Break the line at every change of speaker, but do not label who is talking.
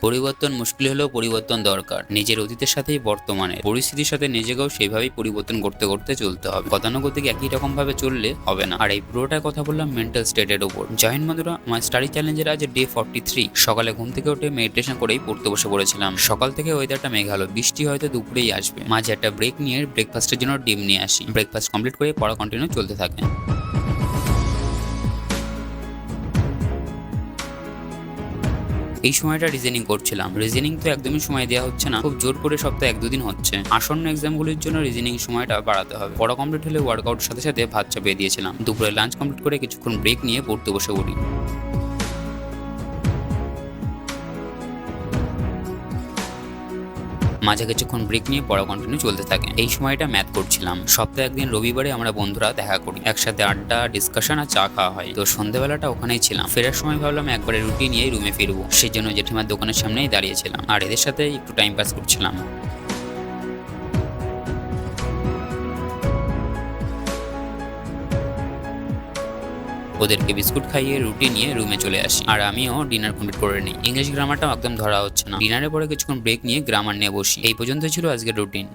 পরিবর্তন মুশকিল হলেও পরিবর্তন দরকার। নিজের অতীতের সাথেই বর্তমানের পরিস্থিতির সাথে নিজেকেও সেইভাবেই পরিবর্তন করতে করতে চলতে হবে। গতানুগতিক একই রকম ভাবে চললে হবে না। আর এই পুরোটাই কথা বললাম মেন্টাল স্টেটের উপর। জয় হিন্দ বন্ধুরা, আমার স্টাডি চ্যালেঞ্জের আজ ডে 43। সকালে ঘুম থেকে উঠে মেডিটেশন করেই পড়তে বসে পড়েছিলাম। সকাল থেকে ওয়েদারটা মেঘালো, বৃষ্টি হয়তো দুপুরেই আসবে। মাঝে একটা ব্রেক নিয়ে ব্রেকফাস্টের জন্য ডিম নিয়ে আসি। ব্রেকফাস্ট কমপ্লিট করে পড়া কন্টিনিউ চলতে থাকে। এই সময়টা রিজনিং করছিলাম। রিজনিং তো একদমই সময় দেওয়া হচ্ছে না, খুব জোর করে সপ্তাহে 1-2 দিন হচ্ছে। আসন্ন এক্সামগুলির জন্য রিজনিং সময়টা বাড়াতে হবে। পড়া কমপ্লিট হলে ওয়ার্কআউটের সাথে সাথে ভাত চাপিয়ে দিয়েছিলাম। দুপুরে লাঞ্চ কমপ্লিট করে কিছুক্ষণ ব্রেক নিয়ে পড়তে বসে পড়ি। মাঝে কিছুক্ষণ ব্রেক নিয়ে পড়া কন্টিনিউ চলতে থাকে। এই সময়টা ম্যাথ করছিলাম। সপ্তাহে একদিন রবিবারে আমরা বন্ধুরা দেখা করি, একসাথে আড্ডা, ডিসকাশন আর চা খাওয়া হয়। তো সন্ধ্যেবেলাটা ওখানেই ছিলাম। ফেরার সময় ভাবলাম একবারে রুটি নিয়েই রুমে ফিরবো। সেই জন্য জেঠিমার দোকানের সামনেই দাঁড়িয়েছিলাম আর এদের সাথে একটু টাইম পাস করছিলাম। ওদেরকে বিস্কুট খাইয়ে রুটি নিয়ে রুমে চলে আসি আর আমিও ডিনার কমপ্লিট করে নিই। ইংলিশ গ্রামারটাও একদম ধরা হচ্ছে না। ডিনারের পরে কিছুক্ষণ ব্রেক নিয়ে গ্রামার নিয়ে বসি। এই পর্যন্ত ছিল আজকের রুটিন।